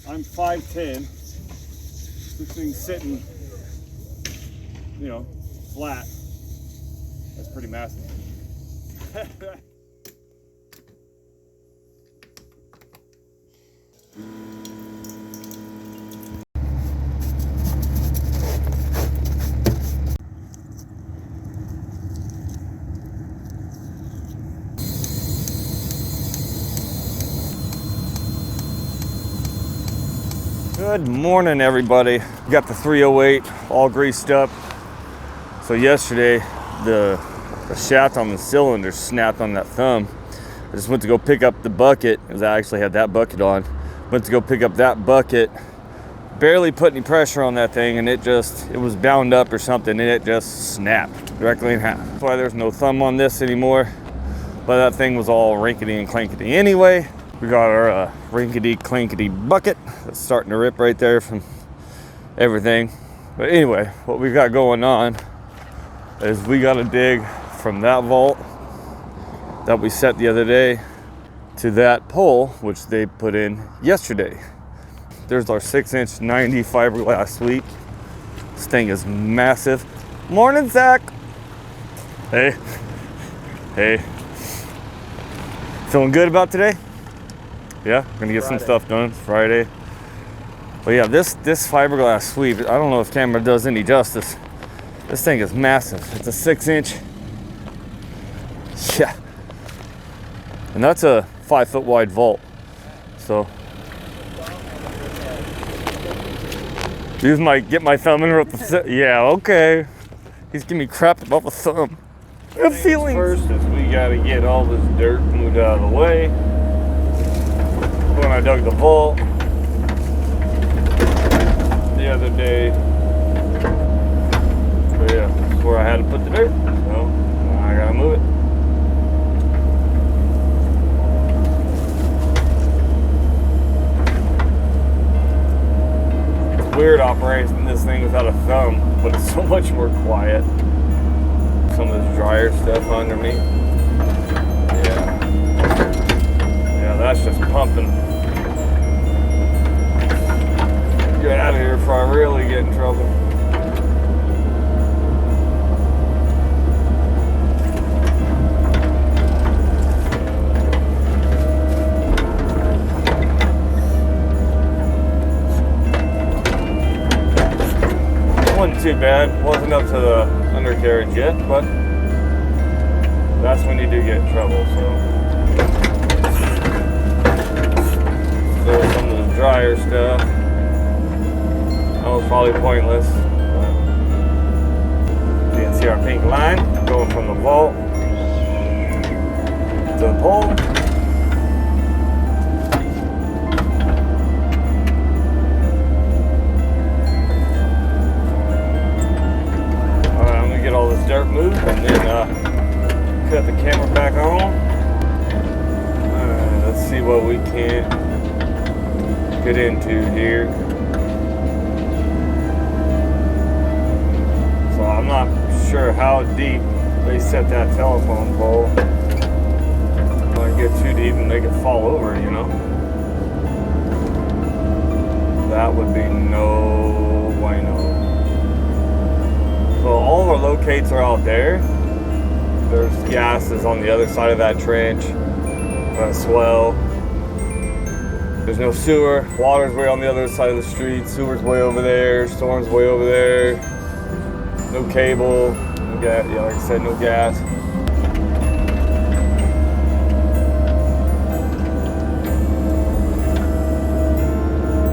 I'm 5'10". This thing's sitting, you know, flat. That's pretty massive. Good morning, everybody. Got the 308 all greased up. So yesterday, the shaft on the cylinder snapped on that thumb. I just went to go pick up the bucket, because I actually had that bucket on. Went to go pick up that bucket, barely put any pressure on that thing, and it was bound up or something, and it just snapped directly in half. That's why there's no thumb on this anymore. But that thing was all rinkety and clankety anyway. We got our rinkety clankety bucket that's starting to rip right there from everything. But anyway, what we got going on is we got to dig from that vault that we set the other day to that pole, which they put in yesterday. There's our 6-inch 90 fiberglass sweep. This thing is massive. Morning, Zach. Hey. Hey. Feeling good about today? Yeah, gonna get some stuff done. It's Friday. But yeah, this fiberglass sweep, I don't know if camera does any justice. This thing is massive. It's a 6-inch. Yeah. And that's a 5-foot wide vault. So get my thumb and rip the yeah, okay. He's giving me crap about the thumb. The feelings. First is we gotta get all this dirt moved out of the way. When I dug the vault the other day, but yeah, that's where I had to put the dirt, so I gotta move it. It's weird operating this thing without a thumb, but it's so much more quiet. Some of this dryer stuff under me. Yeah, that's just pumping. Get out of here before I really get in trouble. Wasn't too bad. Wasn't up to the undercarriage yet, but that's when you do get in trouble, so. Some of the dryer stuff. That was probably pointless. But you can see our pink line going from the vault to the pole. Alright, I'm gonna get all this dirt moved and then cut the camera back on. Alright, let's see what we can get into here. So I'm not sure how deep they set that telephone pole. Might get too deep and make it fall over, you know. That would be no bueno. So all of our locates are out there. There's gases on the other side of that trench. Swell. There's no sewer. Water's way on the other side of the street. Sewer's way over there. Storm's way over there. No cable. No gas. Yeah, like I said, no gas.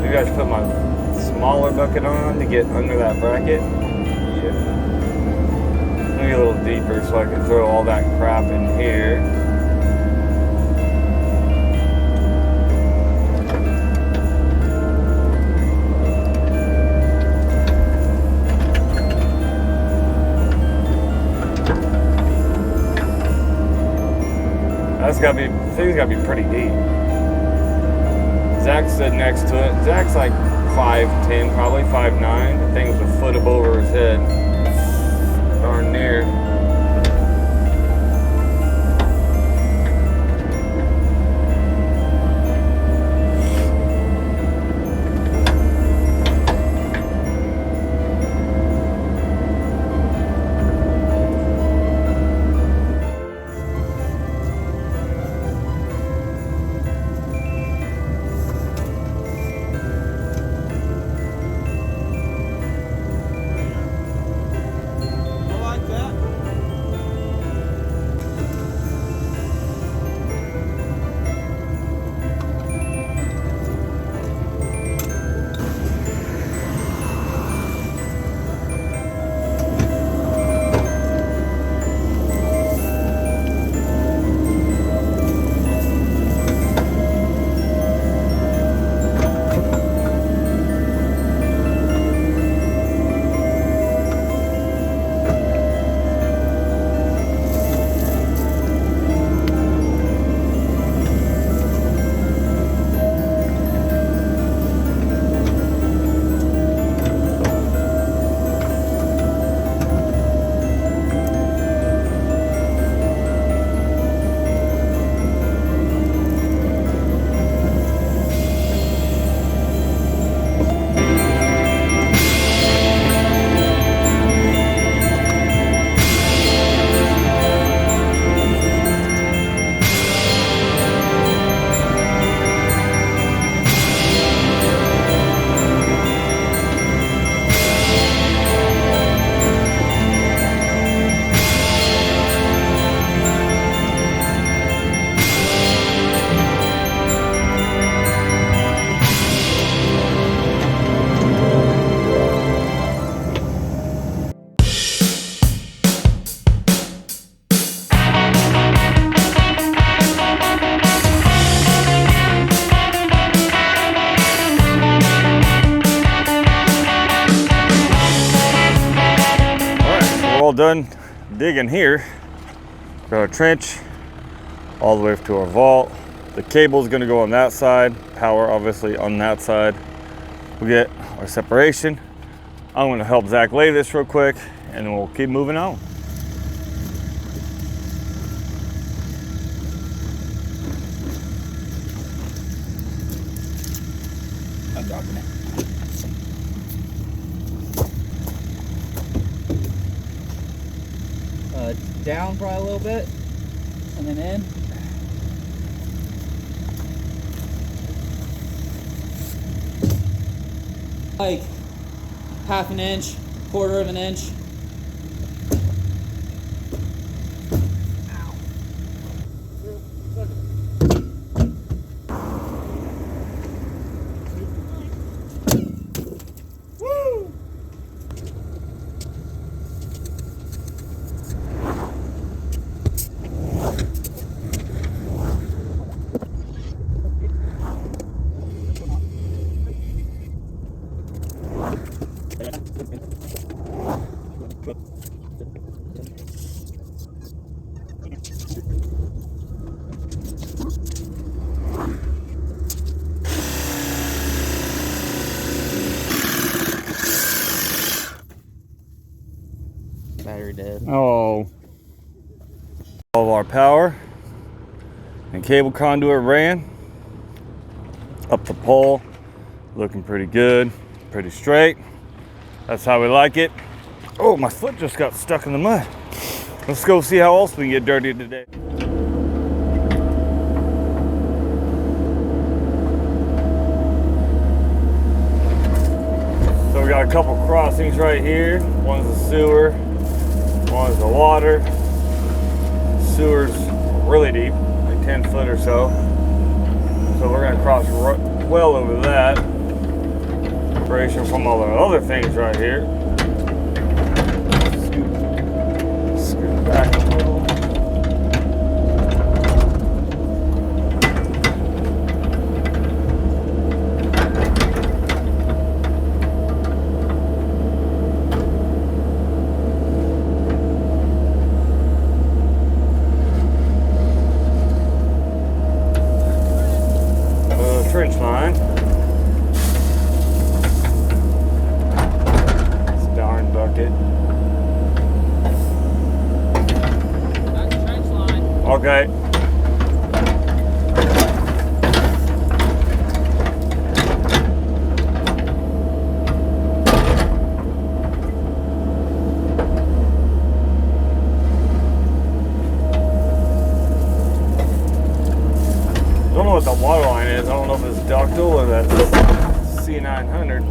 Maybe I should put my smaller bucket on to get under that bracket. Yeah. Maybe a little deeper so I can throw all that crap in here. Thing's gotta be pretty deep. Zach stood next to it. Zach's like 5'10", probably 5'9". The thing was a foot over his head. Darn near. all done digging here. Got our trench all the way to our vault. The cable is going to go on that side, power obviously on that side. We get our separation. I'm going to help Zach lay this real quick and then we'll keep moving on. I'm dropping it. Down probably a little bit, and then in. Like half an inch, quarter of an inch. Battery dead. Oh. All of our power and cable conduit ran up the pole, looking pretty good, pretty straight. That's how we like it. Oh, my foot just got stuck in the mud. Let's go see how else we can get dirty today. So we got a couple crossings right here. One's the sewer, one's the water. Sewer's really deep, like 10 foot or so. So we're gonna cross well over that. Separation from all the other things right here. Scoot back a little. Trench line. This darn bucket. That's the trench line. Okay. I don't know what the water line is. I don't know if it's ductile or that's C900.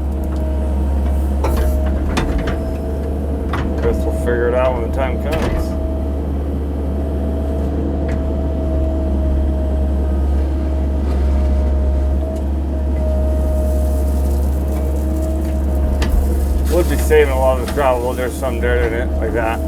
Guess we'll figure it out when the time comes. Would be saving a lot of this gravel. Well, there's some dirt in it, like that.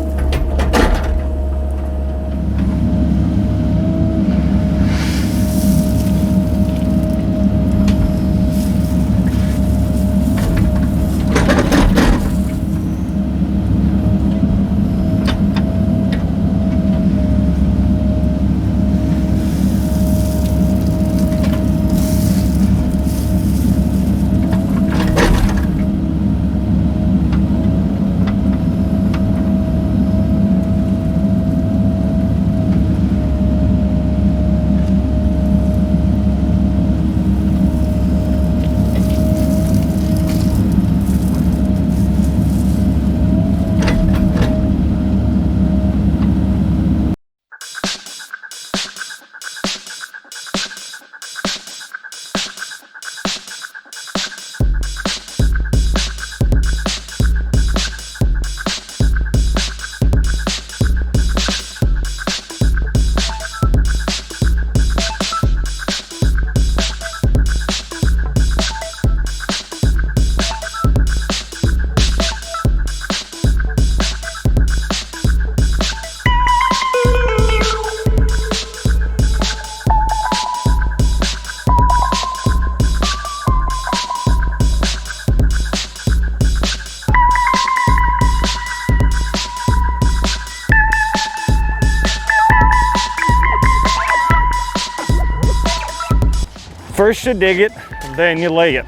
First you dig it, and then you lay it.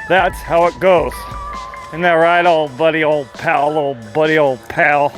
That's how it goes. Isn't that right, old buddy, old pal, old buddy, old pal?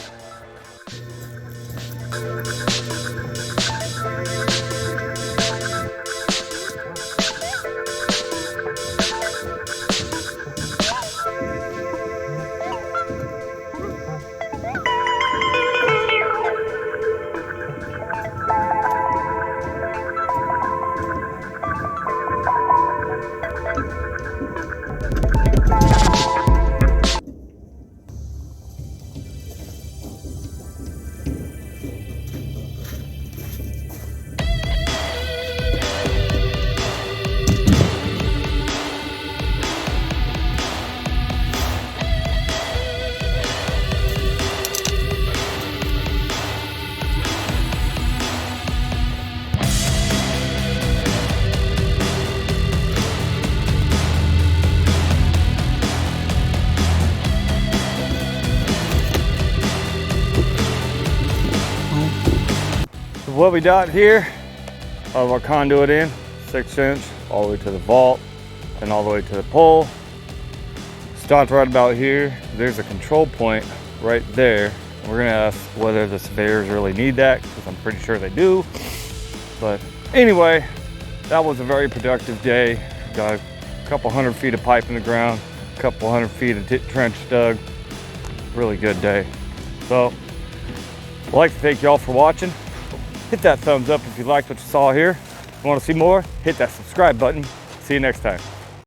What we got here of our conduit in, 6-inch, all the way to the vault and all the way to the pole. Stopped right about here. There's a control point right there. We're gonna ask whether the surveyors really need that, because I'm pretty sure they do. But anyway, that was a very productive day. Got a couple 100 feet of pipe in the ground, a couple 100 feet of trench dug. Really good day. So I'd like to thank y'all for watching. Hit that thumbs up if you liked what you saw here. If you want to see more, hit that subscribe button. See you next time.